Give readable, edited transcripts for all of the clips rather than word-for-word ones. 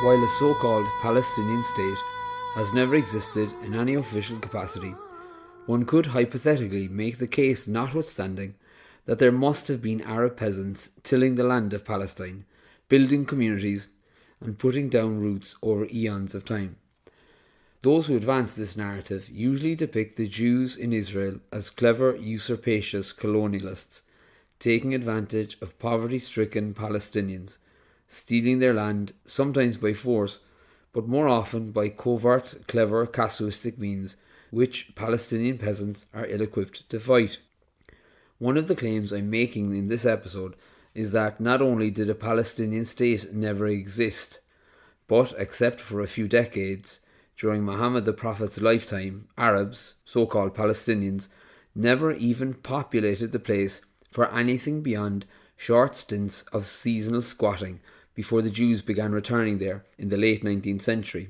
While a so-called Palestinian state has never existed in any official capacity, one could hypothetically make the case, notwithstanding, that there must have been Arab peasants tilling the land of Palestine, building communities, and putting down roots over eons of time. Those who advance this narrative usually depict the Jews in Israel as clever, usurpacious colonialists, taking advantage of poverty-stricken Palestinians, stealing their land, sometimes by force, but more often by covert, clever, casuistic means, which Palestinian peasants are ill-equipped to fight. One of the claims I'm making in this episode is that not only did a Palestinian state never exist, but, except for a few decades, during Muhammad the Prophet's lifetime, Arabs, so-called Palestinians, never even populated the place for anything beyond short stints of seasonal squatting before the Jews began returning there in the late 19th century.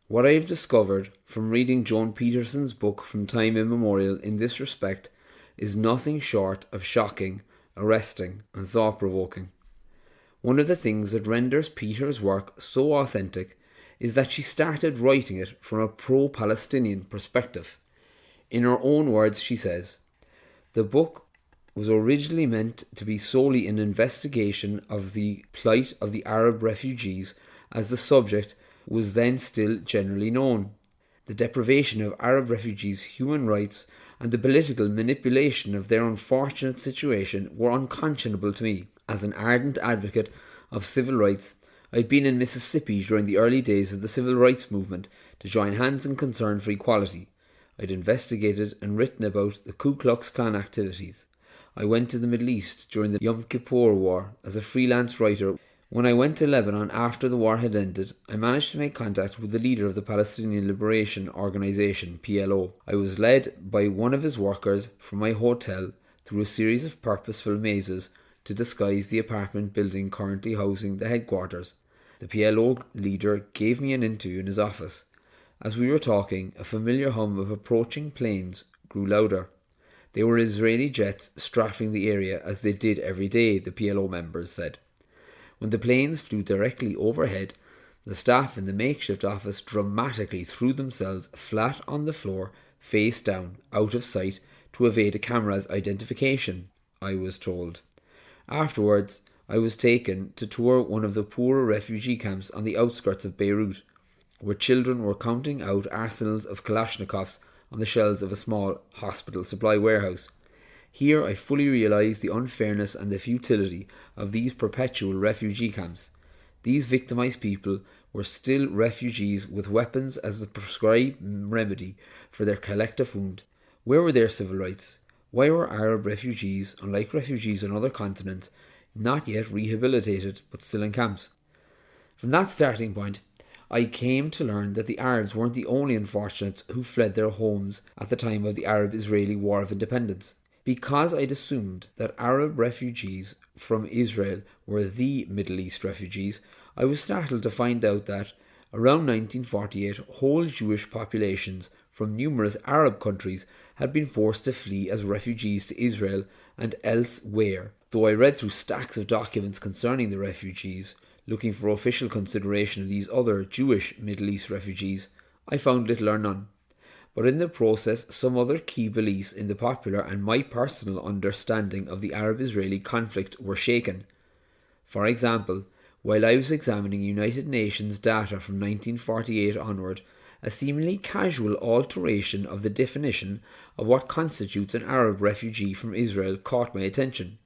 What I have discovered from reading Joan Peterson's book From Time Immemorial in this respect is nothing short of shocking, arresting, and thought-provoking. One of the things that renders Peter's work so authentic is that she started writing it from a pro-Palestinian perspective. In her own words, she says, "The book was originally meant to be solely an investigation of the plight of the Arab refugees, as the subject was then still generally known. The deprivation of Arab refugees' human rights and the political manipulation of their unfortunate situation were unconscionable to me. As an ardent advocate of civil rights, I'd been in Mississippi during the early days of the civil rights movement to join hands in concern for equality. I'd investigated and written about the Ku Klux Klan activities. I went to the Middle East during the Yom Kippur War as a freelance writer. When I went to Lebanon after the war had ended, I managed to make contact with the leader of the Palestinian Liberation Organization, PLO. I was led by one of his workers from my hotel through a series of purposeful mazes to disguise the apartment building currently housing the headquarters. The PLO leader gave me an interview in his office. As we were talking, a familiar hum of approaching planes grew louder. They were Israeli jets strafing the area as they did every day, the PLO members said. When the planes flew directly overhead, the staff in the makeshift office dramatically threw themselves flat on the floor, face down, out of sight, to evade a camera's identification, I was told. Afterwards, I was taken to tour one of the poorer refugee camps on the outskirts of Beirut, where children were counting out arsenals of Kalashnikovs on the shelves of a small hospital supply warehouse. Here I fully realised the unfairness and the futility of these perpetual refugee camps. These victimised people were still refugees with weapons as the prescribed remedy for their collective wound. Where were their civil rights? Why were Arab refugees, unlike refugees on other continents, not yet rehabilitated but still in camps? From that starting point, I came to learn that the Arabs weren't the only unfortunates who fled their homes at the time of the Arab-Israeli War of Independence. Because I'd assumed that Arab refugees from Israel were the Middle East refugees, I was startled to find out that, around 1948, whole Jewish populations from numerous Arab countries had been forced to flee as refugees to Israel and elsewhere. Though I read through stacks of documents concerning the refugees, looking for official consideration of these other Jewish Middle East refugees, I found little or none. But in the process, some other key beliefs in the popular and my personal understanding of the Arab-Israeli conflict were shaken. For example, while I was examining United Nations data from 1948 onward, a seemingly casual alteration of the definition of what constitutes an Arab refugee from Israel caught my attention.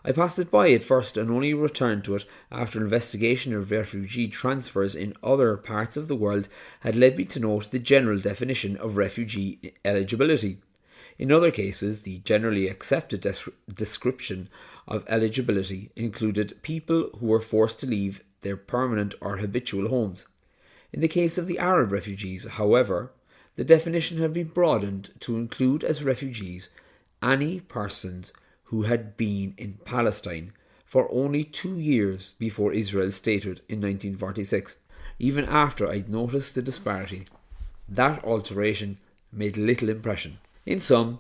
I passed it by at first and only returned to it after investigation of refugee transfers in other parts of the world had led me to note the general definition of refugee eligibility. In other cases, the generally accepted description of eligibility included people who were forced to leave their permanent or habitual homes. In the case of the Arab refugees, however, the definition had been broadened to include as refugees any persons who had been in Palestine for only 2 years before Israel's statehood in 1946. Even after I'd noticed the disparity, that alteration made little impression. In sum,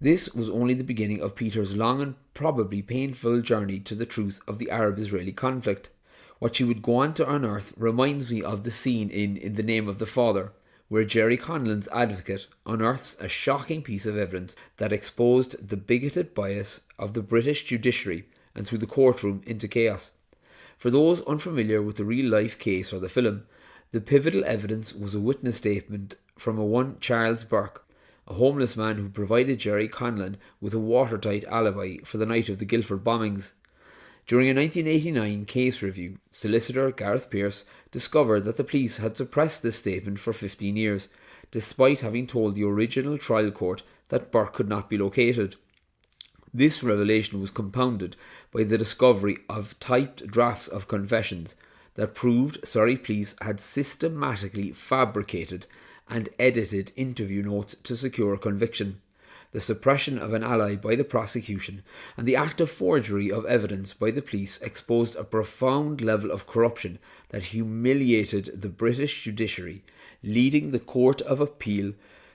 this was only the beginning of Peter's long and probably painful journey to the truth of the Arab-Israeli conflict. What she would go on to unearth reminds me of the scene in the Name of the Father, where Jerry Conlon's advocate unearths a shocking piece of evidence that exposed the bigoted bias of the British judiciary and threw the courtroom into chaos. For those unfamiliar with the real-life case or the film, the pivotal evidence was a witness statement from a one Charles Burke, a homeless man who provided Jerry Conlon with a watertight alibi for the night of the Guildford bombings. During a 1989 case review, solicitor Gareth Pearce discovered that the police had suppressed this statement for 15 years, despite having told the original trial court that Burke could not be located. This revelation was compounded by the discovery of typed drafts of confessions that proved Surrey police had systematically fabricated and edited interview notes to secure a conviction. The suppression of an ally by the prosecution and the active forgery of evidence by the police exposed a profound level of corruption that humiliated the British judiciary, leading the Court of Appeal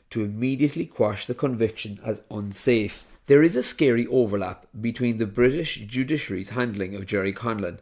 to immediately quash the conviction as unsafe. There is a scary overlap between the British judiciary's handling of Jerry Conlon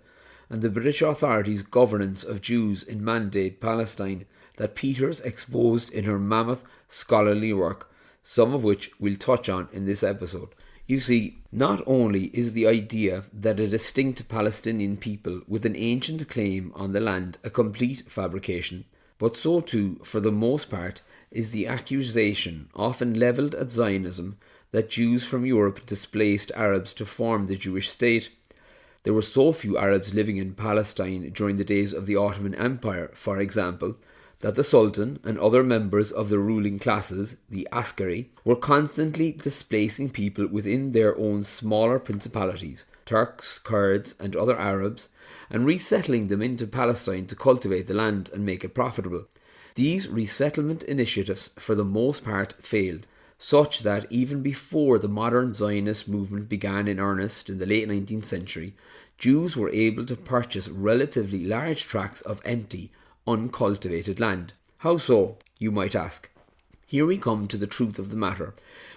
and the British authorities' governance of Jews in Mandate Palestine that Peters exposed in her mammoth scholarly work, some of which we'll touch on in this episode. You see, not only is the idea that a distinct Palestinian people with an ancient claim on the land a complete fabrication, but so too, for the most part, is the accusation often levelled at Zionism that Jews from Europe displaced Arabs to form the Jewish state. There were so few Arabs living in Palestine during the days of the Ottoman Empire, for example, that the Sultan and other members of the ruling classes, the Askari, were constantly displacing people within their own smaller principalities, Turks, Kurds and other Arabs, and resettling them into Palestine to cultivate the land and make it profitable. These resettlement initiatives for the most part failed, such that even before the modern Zionist movement began in earnest in the late 19th century, Jews were able to purchase relatively large tracts of empty, uncultivated land. How so, you might ask? Here we come to the truth of the matter,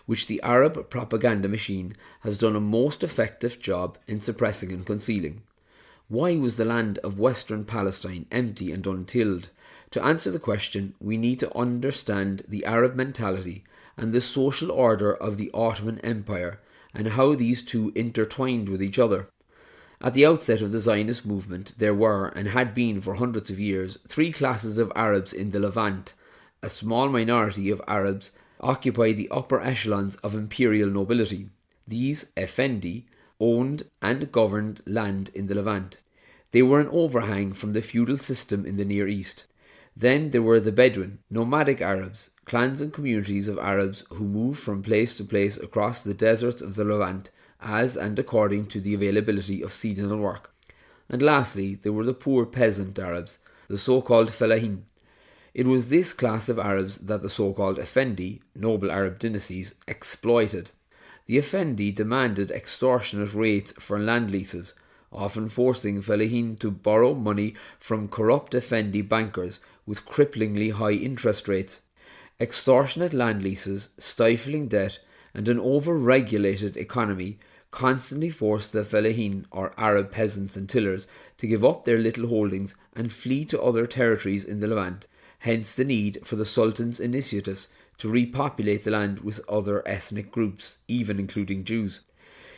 which the Arab propaganda machine has done a most effective job in suppressing and concealing. Why was the land of Western Palestine empty and untilled? To answer the question, we need to understand the Arab mentality and the social order of the Ottoman Empire and how these two intertwined with each other. At the outset of the Zionist movement, there were, and had been for hundreds of years, three classes of Arabs in the Levant. A small minority of Arabs occupied the upper echelons of imperial nobility. These Effendi owned and governed land in the Levant. They were an overhang from the feudal system in the Near East. Then there were the Bedouin, nomadic Arabs, clans and communities of Arabs who moved from place to place across the deserts of the Levant as and according to the availability of seasonal work. And lastly, there were the poor peasant Arabs, the so-called Fellahin. It was this class of Arabs that the so-called Effendi, noble Arab dynasties, exploited. The Effendi demanded extortionate rates for land leases, often forcing Fellahin to borrow money from corrupt Effendi bankers with cripplingly high interest rates. Extortionate land leases, stifling debt, and an over-regulated economy constantly forced the Fellahin, or Arab peasants and tillers, to give up their little holdings and flee to other territories in the Levant, hence the need for the Sultan's initiatives to repopulate the land with other ethnic groups, even including Jews.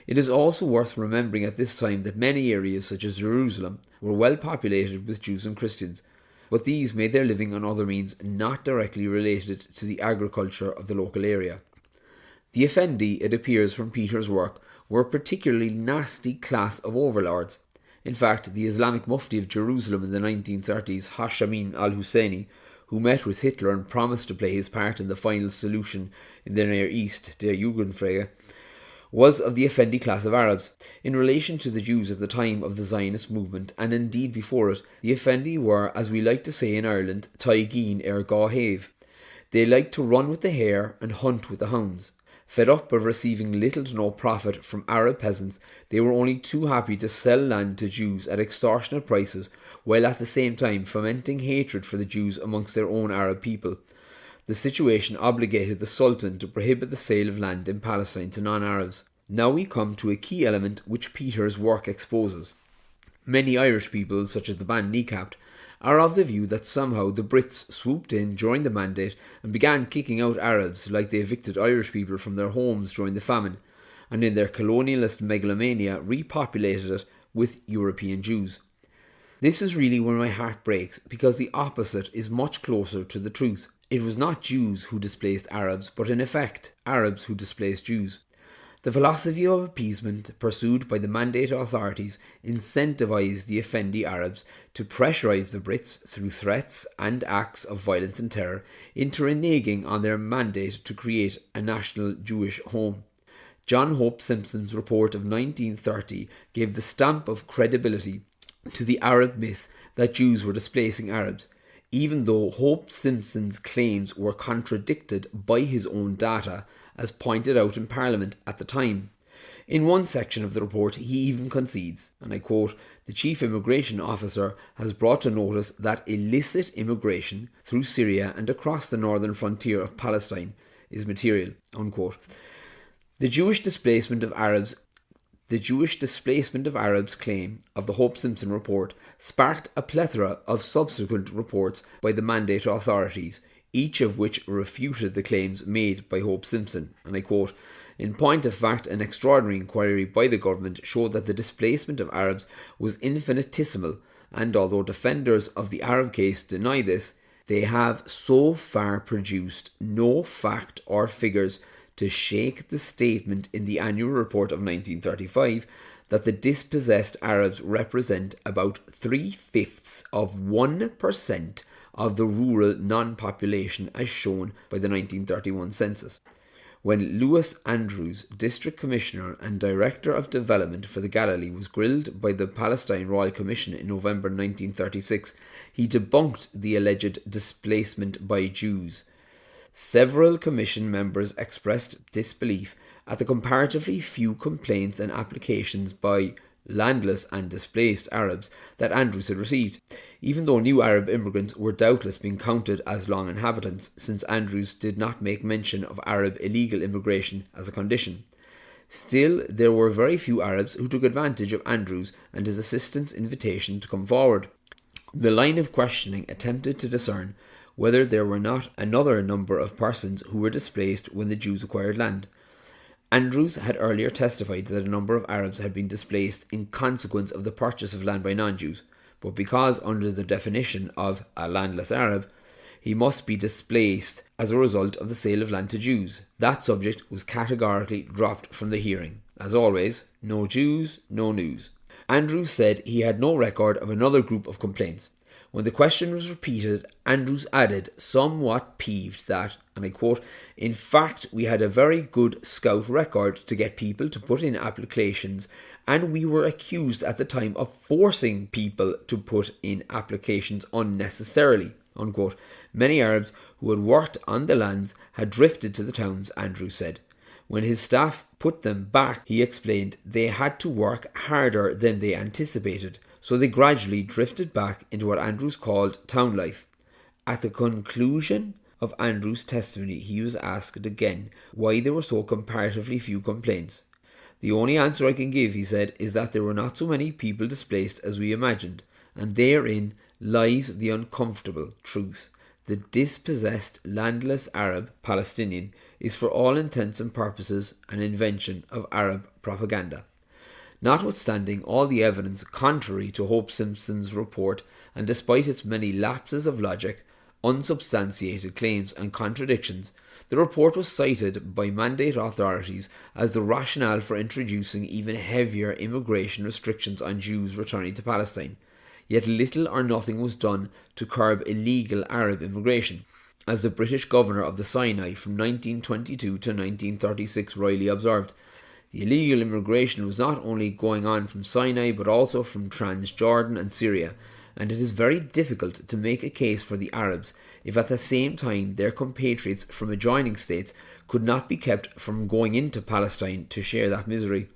It is also worth remembering at this time that many areas, such as Jerusalem, were well populated with Jews and Christians, but these made their living on other means not directly related to the agriculture of the local area. The Effendi, it appears from Peter's work, were a particularly nasty class of overlords. In fact, the Islamic Mufti of Jerusalem in the 1930s, Hashamin al-Husseini, who met with Hitler and promised to play his part in the final solution in the Near East, der Jugendfrage, was of the Effendi class of Arabs. In relation to the Jews at the time of the Zionist movement, and indeed before it, the Effendi were, as we like to say in Ireland, taigeen Gahav. They liked to run with the hare and hunt with the hounds. Fed up of receiving little to no profit from Arab peasants, they were only too happy to sell land to Jews at extortionate prices, while at the same time fomenting hatred for the Jews amongst their own Arab people. The situation obligated the Sultan to prohibit the sale of land in Palestine to non-Arabs. Now we come to a key element which Peter's work exposes. Many Irish people, such as the band Kneecapped, are of the view that somehow the Brits swooped in during the Mandate and began kicking out Arabs like they evicted Irish people from their homes during the famine, and in their colonialist megalomania repopulated it with European Jews. This is really where my heart breaks, because the opposite is much closer to the truth. It was not Jews who displaced Arabs, but in effect, Arabs who displaced Jews. The philosophy of appeasement pursued by the Mandate authorities incentivised the Effendi Arabs to pressurise the Brits through threats and acts of violence and terror into reneging on their mandate to create a national Jewish home. John Hope Simpson's report of 1930 gave the stamp of credibility to the Arab myth that Jews were displacing Arabs, even though Hope Simpson's claims were contradicted by his own data, as pointed out in Parliament at the time. In one section of the report, he even concedes, and I quote, "The Chief Immigration Officer has brought to notice that illicit immigration through Syria and across the northern frontier of Palestine is material," unquote. The Jewish displacement of Arabs claim of the Hope-Simpson report sparked a plethora of subsequent reports by the Mandate authorities, each of which refuted the claims made by Hope-Simpson. And I quote, "In point of fact, an extraordinary inquiry by the government showed that the displacement of Arabs was infinitesimal, and although defenders of the Arab case deny this, they have so far produced no fact or figures to shake the statement in the annual report of 1935 that the dispossessed Arabs represent about 3/5 of 1% of the rural non-population as shown by the 1931 census." When Lewis Andrews, District Commissioner and Director of Development for the Galilee, was grilled by the Palestine Royal Commission in November 1936, he debunked the alleged displacement by Jews. Several Commission members expressed disbelief at the comparatively few complaints and applications by landless and displaced Arabs that Andrews had received, even though new Arab immigrants were doubtless being counted as long inhabitants, since Andrews did not make mention of Arab illegal immigration as a condition. Still, there were very few Arabs who took advantage of Andrews and his assistant's invitation to come forward. The line of questioning attempted to discern whether there were not another number of persons who were displaced when the Jews acquired land. Andrews had earlier testified that a number of Arabs had been displaced in consequence of the purchase of land by non-Jews, but because under the definition of a landless Arab, he must be displaced as a result of the sale of land to Jews, that subject was categorically dropped from the hearing. As always, no Jews, no news. Andrews said he had no record of another group of complaints. When the question was repeated, Andrews added, somewhat peeved, that, and I quote, "In fact, we had a very good scout record to get people to put in applications, and we were accused at the time of forcing people to put in applications unnecessarily," unquote. Many Arabs who had worked on the lands had drifted to the towns, Andrews said. When his staff put them back, he explained, they had to work harder than they anticipated, so they gradually drifted back into what Andrews called town life. At the conclusion of Andrews' testimony, he was asked again why there were so comparatively few complaints. "The only answer I can give," he said, "is that there were not so many people displaced as we imagined, and therein lies the uncomfortable truth. The dispossessed, landless Arab, Palestinian, is for all intents and purposes an invention of Arab propaganda." Notwithstanding all the evidence contrary to Hope Simpson's report, and despite its many lapses of logic, unsubstantiated claims and contradictions, the report was cited by Mandate authorities as the rationale for introducing even heavier immigration restrictions on Jews returning to Palestine. Yet little or nothing was done to curb illegal Arab immigration. As the British governor of the Sinai from 1922 to 1936 royally observed, the illegal immigration was not only going on from Sinai but also from Transjordan and Syria, and it is very difficult to make a case for the Arabs if at the same time their compatriots from adjoining states could not be kept from going into Palestine to share that misery.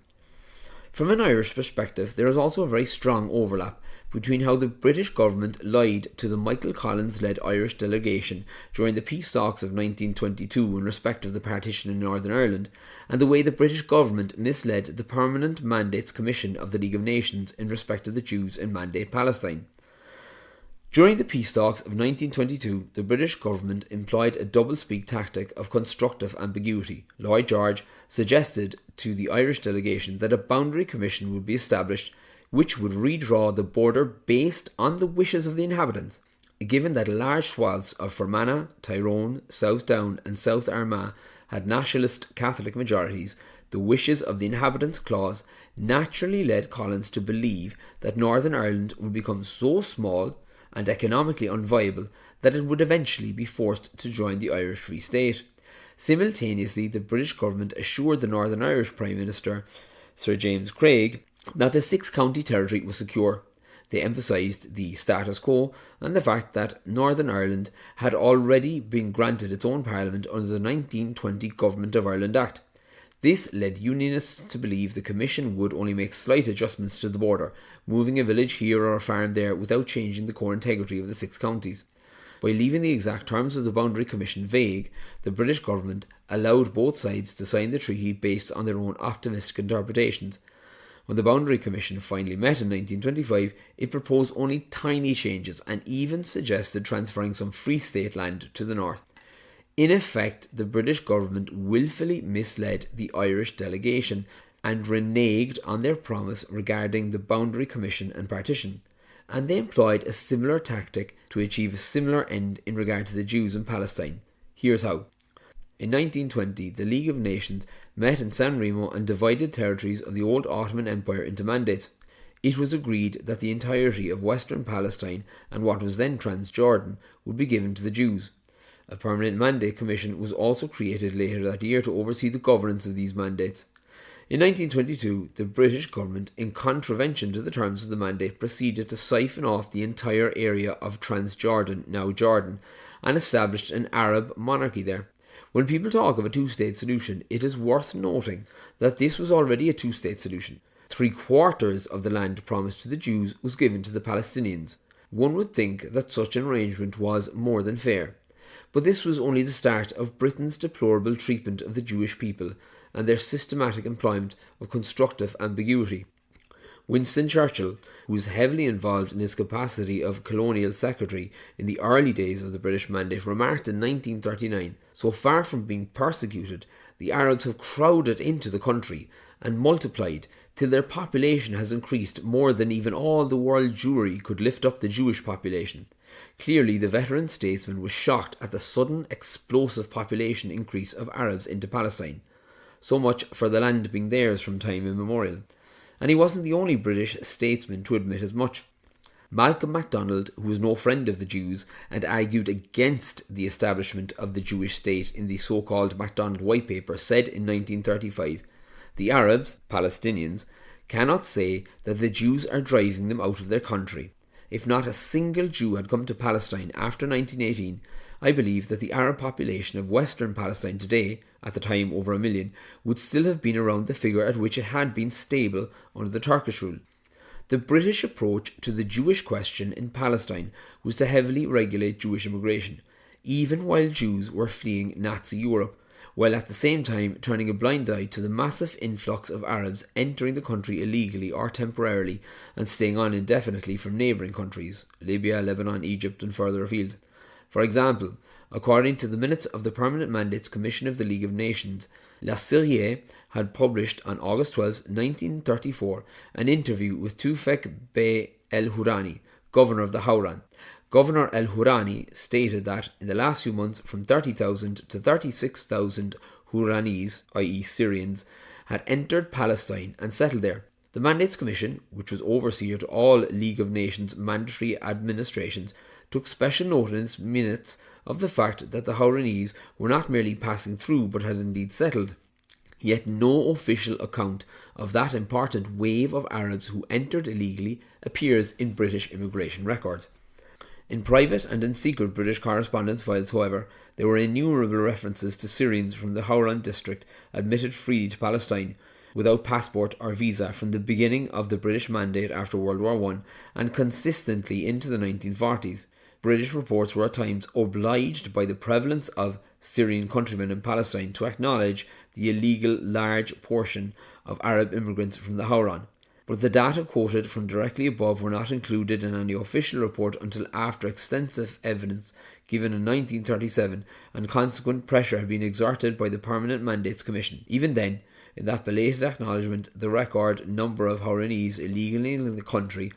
From an Irish perspective, there is also a very strong overlap between how the British government lied to the Michael Collins-led Irish delegation during the peace talks of 1922 in respect of the partition in Northern Ireland, and the way the British government misled the Permanent Mandates Commission of the League of Nations in respect of the Jews in Mandate Palestine. During the peace talks of 1922, the British government employed a doublespeak tactic of constructive ambiguity. Lloyd George suggested to the Irish delegation that a boundary commission would be established which would redraw the border based on the wishes of the inhabitants. Given that large swaths of Fermanagh, Tyrone, South Down and South Armagh had nationalist Catholic majorities, the wishes of the inhabitants clause naturally led Collins to believe that Northern Ireland would become so small and economically unviable that it would eventually be forced to join the Irish Free State. Simultaneously, the British government assured the Northern Irish Prime Minister, Sir James Craig, that the six-county territory was secure. They emphasised the status quo and the fact that Northern Ireland had already been granted its own parliament under the 1920 Government of Ireland Act. This led Unionists to believe the Commission would only make slight adjustments to the border, moving a village here or a farm there without changing the core integrity of the six counties. By leaving the exact terms of the Boundary Commission vague, the British government allowed both sides to sign the treaty based on their own optimistic interpretations. When the Boundary Commission finally met in 1925, it proposed only tiny changes and even suggested transferring some Free State land to the north. In effect, the British government willfully misled the Irish delegation and reneged on their promise regarding the Boundary Commission and partition, and they employed a similar tactic to achieve a similar end in regard to the Jews in Palestine. Here's how. In 1920, the League of Nations met in San Remo and divided territories of the old Ottoman Empire into mandates. It was agreed that the entirety of Western Palestine and what was then Transjordan would be given to the Jews. A permanent mandate commission was also created later that year to oversee the governance of these mandates. In 1922, the British government, in contravention to the terms of the mandate, proceeded to siphon off the entire area of Transjordan, now Jordan, and established an Arab monarchy there. When people talk of a two-state solution, it is worth noting that this was already a two-state solution. 3/4 of the land promised to the Jews was given to the Palestinians. One would think that such an arrangement was more than fair. But this was only the start of Britain's deplorable treatment of the Jewish people and their systematic employment of constructive ambiguity. Winston Churchill, who was heavily involved in his capacity of colonial secretary in the early days of the British Mandate, remarked in 1939, "So far from being persecuted, the Arabs have crowded into the country and multiplied till their population has increased more than even all the world Jewry could lift up the Jewish population." Clearly, the veteran statesman was shocked at the sudden explosive population increase of Arabs into Palestine. So much for the land being theirs from time immemorial. And he wasn't the only British statesman to admit as much. Malcolm MacDonald, who was no friend of the Jews and argued against the establishment of the Jewish state in the so-called MacDonald White Paper, said in 1935, "The Arabs, Palestinians, cannot say that the Jews are driving them out of their country. If not a single Jew had come to Palestine after 1918, I believe that the Arab population of Western Palestine today, at the time over 1 million, would still have been around the figure at which it had been stable under the Turkish rule." The British approach to the Jewish question in Palestine was to heavily regulate Jewish immigration, even while Jews were fleeing Nazi Europe, while at the same time turning a blind eye to the massive influx of Arabs entering the country illegally or temporarily and staying on indefinitely from neighbouring countries, Libya, Lebanon, Egypt and further afield. For example, according to the minutes of the Permanent Mandates Commission of the League of Nations, La Sirrié had published on August 12, 1934, an interview with Tufek Bey el-Hurani, governor of the Hauran. Governor el-Hurani stated that in the last few months from 30,000 to 36,000 Huranis, i.e. Syrians, had entered Palestine and settled there. The Mandates Commission, which was overseer to all League of Nations mandatory administrations, took special note in its minutes of the fact that the Hauranese were not merely passing through but had indeed settled. Yet no official account of that important wave of Arabs who entered illegally appears in British immigration records. In private and in secret British correspondence files, however, there were innumerable references to Syrians from the Hauran district admitted freely to Palestine, without passport or visa from the beginning of the British Mandate after World War I and consistently into the 1940s. British reports were at times obliged by the prevalence of Syrian countrymen in Palestine to acknowledge the illegal large portion of Arab immigrants from the Hauran. But the data quoted from directly above were not included in any official report until after extensive evidence given in 1937 and consequent pressure had been exerted by the Permanent Mandates Commission. Even then, in that belated acknowledgement, the record number of Hauranese illegally in the country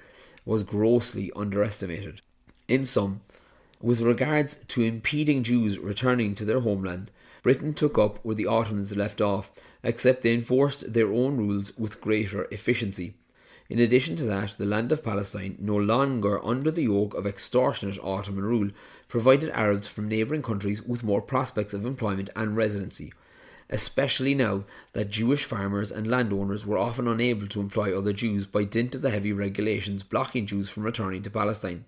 was grossly underestimated. In sum, with regards to impeding Jews returning to their homeland, Britain took up where the Ottomans left off, except they enforced their own rules with greater efficiency. In addition to that, the land of Palestine, no longer under the yoke of extortionate Ottoman rule, provided Arabs from neighbouring countries with more prospects of employment and residency, especially now that Jewish farmers and landowners were often unable to employ other Jews by dint of the heavy regulations blocking Jews from returning to Palestine.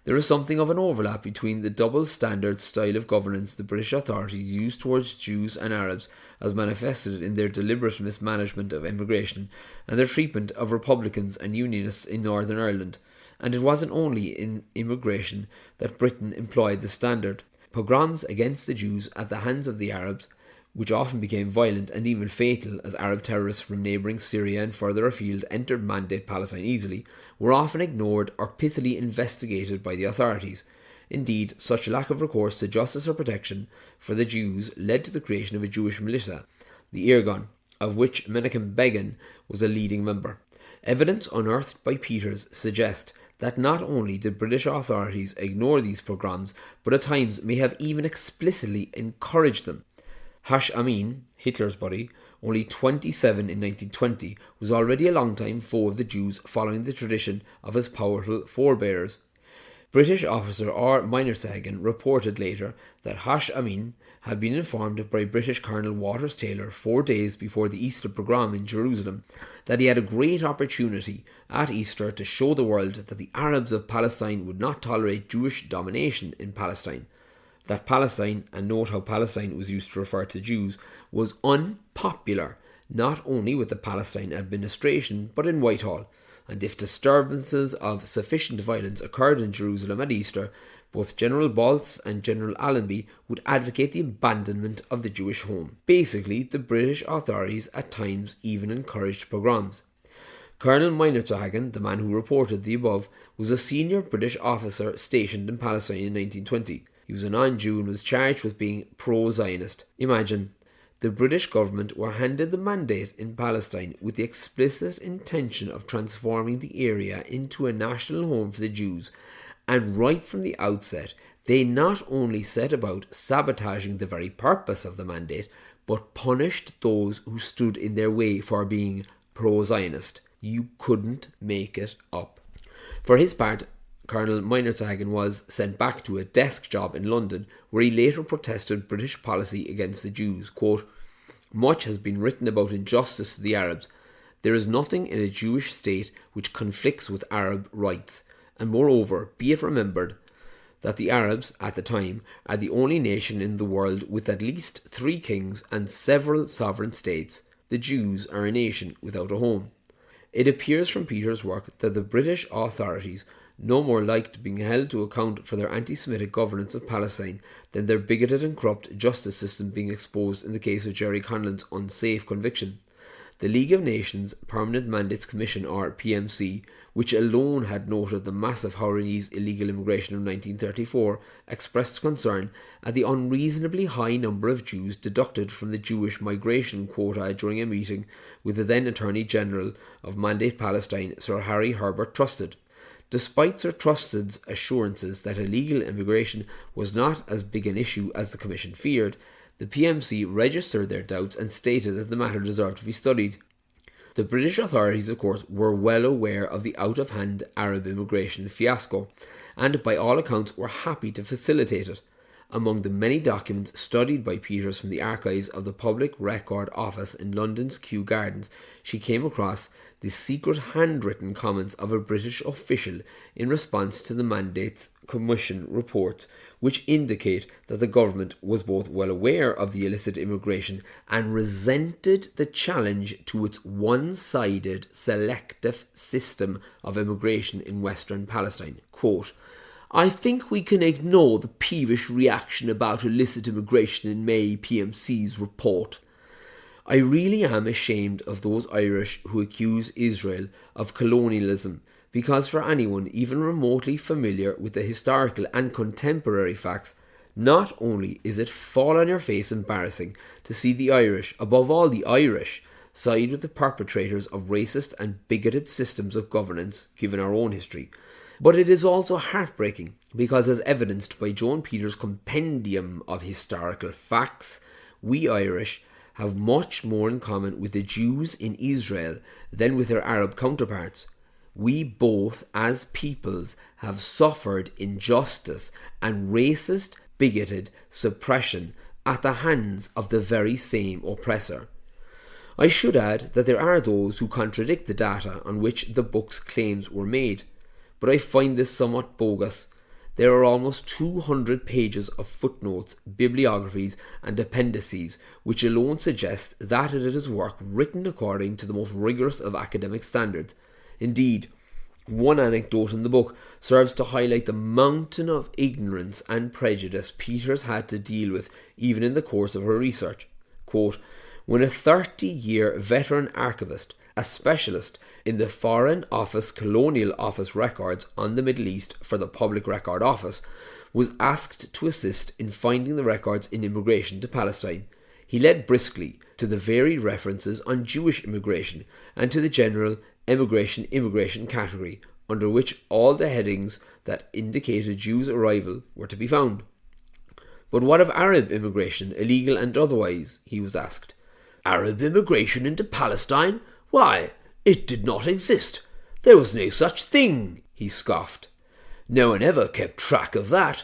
There is something of an overlap between the double standard style of governance the British authorities used towards Jews and Arabs, as manifested in their deliberate mismanagement of immigration, and their treatment of Republicans and Unionists in Northern Ireland. And it wasn't only in immigration that Britain employed the standard. Pogroms against the Jews at the hands of the Arabs, which often became violent and even fatal as Arab terrorists from neighbouring Syria and further afield entered Mandate Palestine easily, were often ignored or pithily investigated by the authorities. Indeed, such lack of recourse to justice or protection for the Jews led to the creation of a Jewish militia, the Irgun, of which Menachem Begin was a leading member. Evidence unearthed by Peters suggests that not only did British authorities ignore these pogroms, but at times may have even explicitly encouraged them. Hash Amin, Hitler's buddy, only 27 in 1920, was already a long-time foe of the Jews following the tradition of his powerful forebears. British officer R. Meinertzhagen reported later that Hash Amin had been informed by British Colonel Waters Taylor 4 days before the Easter pogrom in Jerusalem that he had a great opportunity at Easter to show the world that the Arabs of Palestine would not tolerate Jewish domination in Palestine. That Palestine, and note how Palestine was used to refer to Jews, was unpopular not only with the Palestine administration but in Whitehall, and if disturbances of sufficient violence occurred in Jerusalem at Easter, both General Baltz and General Allenby would advocate the abandonment of the Jewish home. Basically, the British authorities at times even encouraged pogroms. Colonel Meinertzhagen, the man who reported the above, was a senior British officer stationed in Palestine in 1920. He was a non-Jew and was charged with being pro-Zionist. Imagine, the British government were handed the mandate in Palestine with the explicit intention of transforming the area into a national home for the Jews, and right from the outset, they not only set about sabotaging the very purpose of the mandate, but punished those who stood in their way for being pro-Zionist. You couldn't make it up. For his part, Colonel Meinertzhagen was sent back to a desk job in London, where he later protested British policy against the Jews. Quote, "Much has been written about injustice to the Arabs. There is nothing in a Jewish state which conflicts with Arab rights, and moreover, be it remembered that the Arabs, at the time, are the only nation in the world with at least 3 kings and several sovereign states. The Jews are a nation without a home." It appears from Peter's work that the British authorities no more liked being held to account for their anti-Semitic governance of Palestine than their bigoted and corrupt justice system being exposed in the case of Jerry Conlon's unsafe conviction. The League of Nations Permanent Mandates Commission, or PMC, which alone had noted the massive Hauranese illegal immigration of 1934, expressed concern at the unreasonably high number of Jews deducted from the Jewish migration quota during a meeting with the then Attorney General of Mandate Palestine, Sir Harry Herbert Trusted. Despite Sir Trusted's assurances that illegal immigration was not as big an issue as the Commission feared, the PMC registered their doubts and stated that the matter deserved to be studied. The British authorities, of course, were well aware of the out-of-hand Arab immigration fiasco, and by all accounts were happy to facilitate it. Among the many documents studied by Peters from the archives of the Public Record Office in London's Kew Gardens, she came across the secret handwritten comments of a British official in response to the Mandates Commission reports, which indicate that the government was both well aware of the illicit immigration and resented the challenge to its one-sided selective system of immigration in Western Palestine. Quote, "I think we can ignore the peevish reaction about illicit immigration in May PMC's report. I really am ashamed of those Irish who accuse Israel of colonialism, because for anyone even remotely familiar with the historical and contemporary facts, not only is it fall-on-your-face embarrassing to see the Irish, above all the Irish, side with the perpetrators of racist and bigoted systems of governance, given our own history, but it is also heartbreaking because, as evidenced by Joan Peters' compendium of historical facts, we Irish have much more in common with the Jews in Israel than with their Arab counterparts. We both, as peoples, have suffered injustice and racist, bigoted suppression at the hands of the very same oppressor." I should add that there are those who contradict the data on which the book's claims were made, but I find this somewhat bogus. There are almost 200 pages of footnotes, bibliographies and appendices, which alone suggest that it is work written according to the most rigorous of academic standards. Indeed, one anecdote in the book serves to highlight the mountain of ignorance and prejudice Peters had to deal with even in the course of her research. Quote, "When a 30-year veteran archivist, a specialist in the Foreign Office Colonial Office records on the Middle East for the Public Record Office, was asked to assist in finding the records in immigration to Palestine, he led briskly to the varied references on Jewish immigration and to the general immigration category, under which all the headings that indicated Jews' arrival were to be found. But what of Arab immigration, illegal and otherwise?" he was asked. "Arab immigration into Palestine? Why, it did not exist. There was no such thing," he scoffed. "No one ever kept track of that."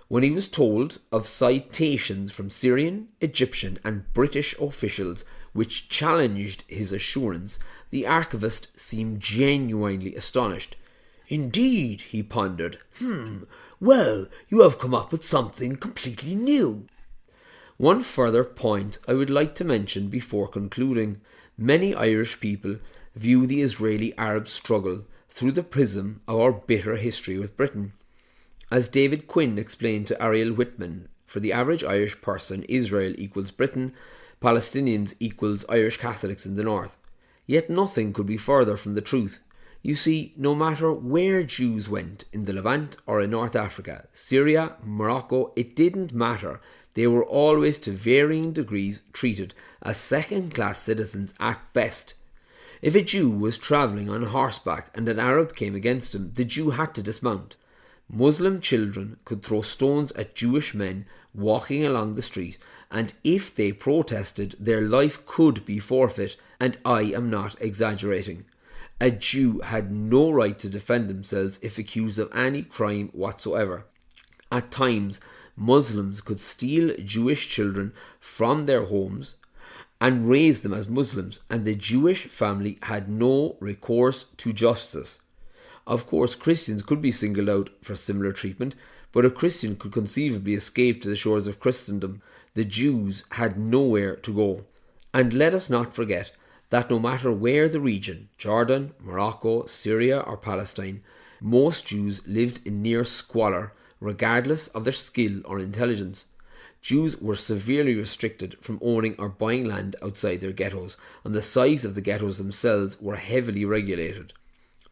When he was told of citations from Syrian, Egyptian and British officials which challenged his assurance, the archivist seemed genuinely astonished. "Indeed," he pondered. Well, you have come up with something completely new." One further point I would like to mention before concluding. Many Irish people view the Israeli-Arab struggle through the prism of our bitter history with Britain. As David Quinn explained to Ariel Whitman, for the average Irish person, Israel equals Britain, Palestinians equals Irish Catholics in the north. Yet nothing could be further from the truth. You see, no matter where Jews went, in the Levant or in North Africa, Syria, Morocco, it didn't matter. They were always to varying degrees treated as second-class citizens at best. If a Jew was travelling on horseback and an Arab came against him, the Jew had to dismount. Muslim children could throw stones at Jewish men walking along the street, and if they protested, their life could be forfeit, and I am not exaggerating. A Jew had no right to defend themselves if accused of any crime whatsoever. At times, Muslims could steal Jewish children from their homes and raise them as Muslims, and the Jewish family had no recourse to justice. Of course, Christians could be singled out for similar treatment, but a Christian could conceivably escape to the shores of Christendom. The Jews had nowhere to go. And let us not forget that no matter where the region, Jordan, Morocco, Syria or Palestine, most Jews lived in near squalor, regardless of their skill or intelligence. Jews were severely restricted from owning or buying land outside their ghettos, and the size of the ghettos themselves were heavily regulated.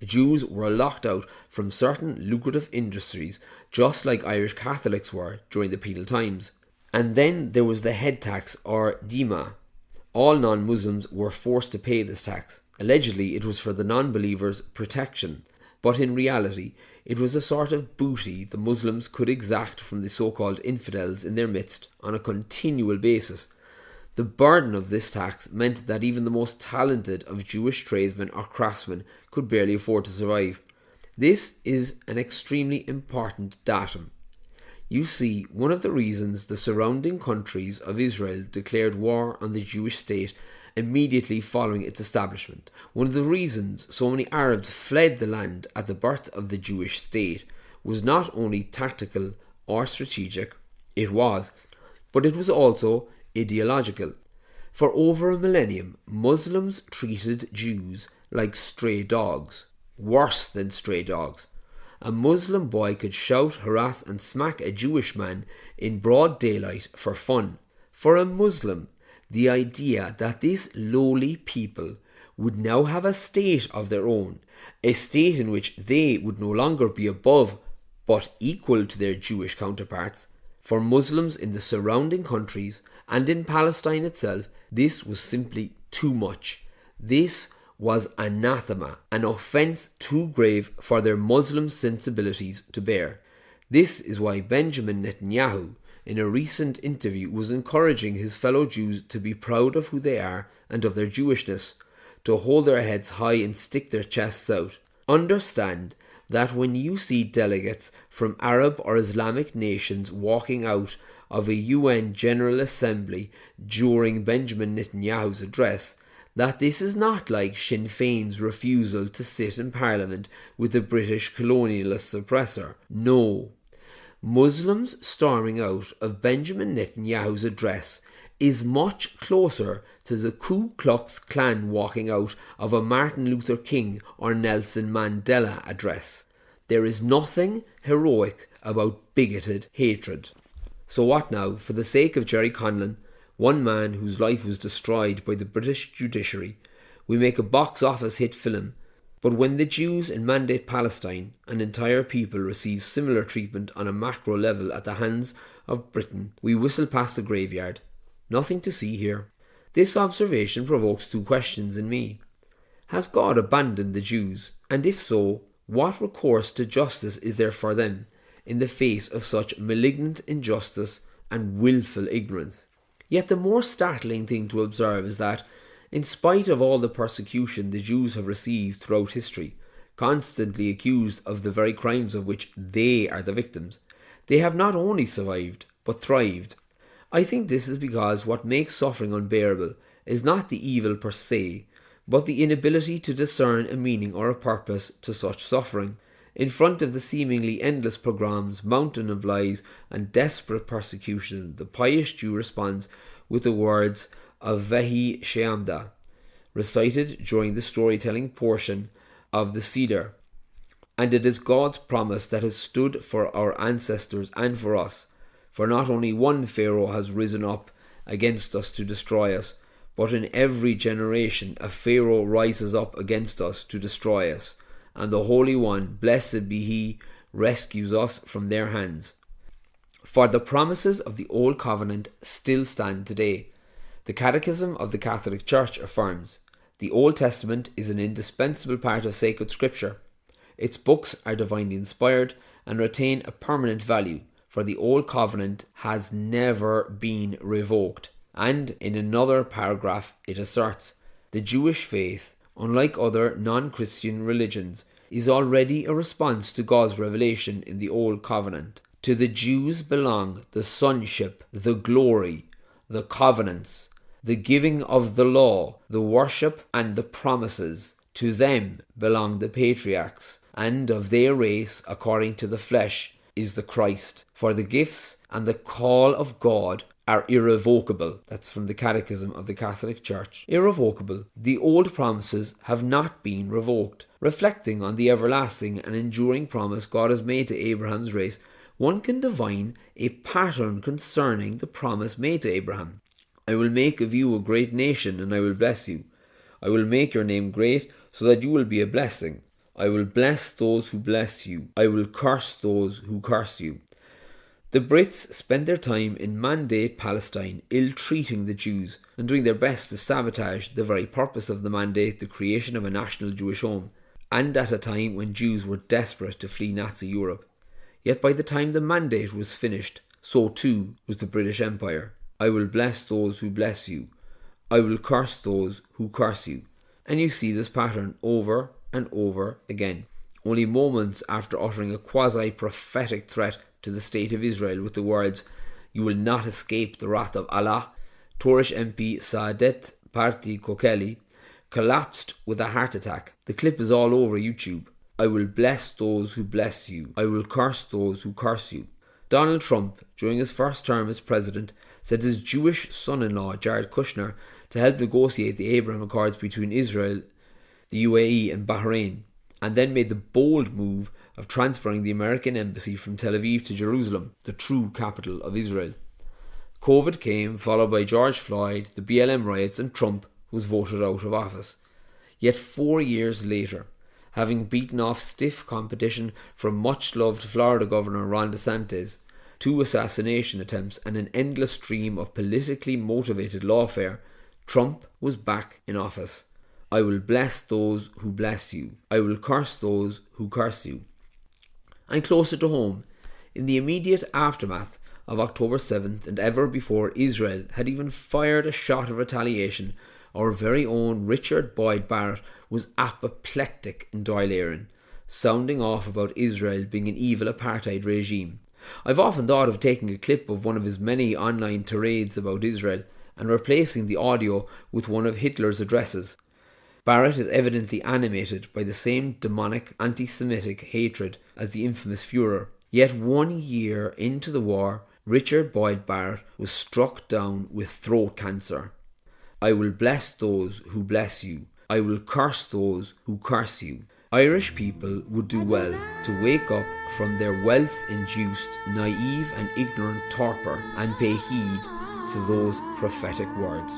Jews were locked out from certain lucrative industries, just like Irish Catholics were during the penal times. And then there was the head tax, or dima. All non-Muslims were forced to pay this tax. Allegedly, it was for the non-believers' protection, but in reality, it was a sort of booty the Muslims could exact from the so-called infidels in their midst on a continual basis. The burden of this tax meant that even the most talented of Jewish tradesmen or craftsmen could barely afford to survive. This is an extremely important datum. you see one of the reasons the surrounding countries of Israel declared war on the Jewish state immediately following its establishment. One of the reasons so many Arabs fled the land at the birth of the Jewish state was not only tactical or strategic, but it was also ideological. For over a millennium, Muslims treated Jews like stray dogs, worse than stray dogs. A Muslim boy could shout, harass and smack a Jewish man in broad daylight for fun. For a Muslim, the idea that these lowly people would now have a state of their own, a state in which they would no longer be above but equal to their Jewish counterparts, for Muslims in the surrounding countries and in Palestine itself, this was simply too much. This was anathema, an offence too grave for their Muslim sensibilities to bear. This is why Benjamin Netanyahu, in a recent interview, was encouraging his fellow Jews to be proud of who they are and of their Jewishness, to hold their heads high and stick their chests out. Understand that when you see delegates from Arab or Islamic nations walking out of a UN General Assembly during Benjamin Netanyahu's address, that this is not like Sinn Féin's refusal to sit in Parliament with the British colonialist oppressor. No. Muslims storming out of Benjamin Netanyahu's address is much closer to the Ku Klux Klan walking out of a Martin Luther King or Nelson Mandela address. There is nothing heroic about bigoted hatred. So what now, for the sake of Jerry Conlon, one man whose life was destroyed by the British judiciary, we make a box office hit film, but when the Jews in Mandate Palestine, an entire people, receive similar treatment on a macro level at the hands of Britain, we whistle past the graveyard. Nothing to see here. This observation provokes two questions in me. Has God abandoned the Jews? And if so, what recourse to justice is there for them in the face of such malignant injustice and willful ignorance? Yet the more startling thing to observe is that, in spite of all the persecution the Jews have received throughout history, constantly accused of the very crimes of which they are the victims, they have not only survived, but thrived. I think this is because what makes suffering unbearable is not the evil per se, but the inability to discern a meaning or a purpose to such suffering. In front of the seemingly endless pogroms, mountain of lies, and desperate persecution, the pious Jew responds with the words of Vehi Sheamda, recited during the storytelling portion of the Seder. And it is God's promise that has stood for our ancestors and for us, for not only one Pharaoh has risen up against us to destroy us, but in every generation a Pharaoh rises up against us to destroy us, and the Holy One, blessed be He, rescues us from their hands. For the promises of the Old Covenant still stand today. The Catechism of the Catholic Church affirms, the Old Testament is an indispensable part of sacred scripture. Its books are divinely inspired and retain a permanent value, for the Old Covenant has never been revoked. And in another paragraph it asserts, the Jewish faith, unlike other non-Christian religions, is already a response to God's revelation in the Old Covenant. To the Jews belong the sonship, the glory, the covenants, the giving of the law, the worship and the promises. To them belong the patriarchs, and of their race, according to the flesh, is the Christ. For the gifts and the call of God are irrevocable. That's from the Catechism of the Catholic Church. Irrevocable. The old promises have not been revoked. Reflecting on the everlasting and enduring promise God has made to Abraham's race, one can divine a pattern concerning the promise made to Abraham. I will make of you a great nation, and I will bless you. I will make your name great, so that you will be a blessing. I will bless those who bless you. I will curse those who curse you. The Brits spent their time in Mandate Palestine ill-treating the Jews and doing their best to sabotage the very purpose of the Mandate, the creation of a national Jewish home, and at a time when Jews were desperate to flee Nazi Europe. Yet by the time the Mandate was finished, so too was the British Empire. I will bless those who bless you. I will curse those who curse you. And you see this pattern over and over again. Only moments after uttering a quasi-prophetic threat to the State of Israel with the words, "You will not escape the wrath of Allah," Tories MP Saadet Party Kokeli collapsed with a heart attack. The clip is all over YouTube. "I will bless those who bless you. I will curse those who curse you." Donald Trump, during his first term as president, sent his Jewish son-in-law Jared Kushner to help negotiate the Abraham Accords between Israel, the UAE and Bahrain, and then made the bold move of transferring the American embassy from Tel Aviv to Jerusalem, the true capital of Israel. COVID came, followed by George Floyd, the BLM riots, and Trump was voted out of office. Yet 4 years later, having beaten off stiff competition from much-loved Florida Governor Ron DeSantis, 2 assassination attempts, and an endless stream of politically motivated lawfare, Trump was back in office. "I will bless those who bless you. I will curse those who curse you." And closer to home, in the immediate aftermath of October 7th and ever before Israel had even fired a shot of retaliation, our very own Richard Boyd Barrett was apoplectic in Dáil Éireann, sounding off about Israel being an evil apartheid regime. I've often thought of taking a clip of one of his many online tirades about Israel and replacing the audio with one of Hitler's addresses. Barrett is evidently animated by the same demonic anti-Semitic hatred as the infamous Führer. Yet 1 year into the war, Richard Boyd Barrett was struck down with throat cancer. "I will bless those who bless you. I will curse those who curse you." Irish people would do well to wake up from their wealth-induced, naive and ignorant torpor and pay heed to those prophetic words.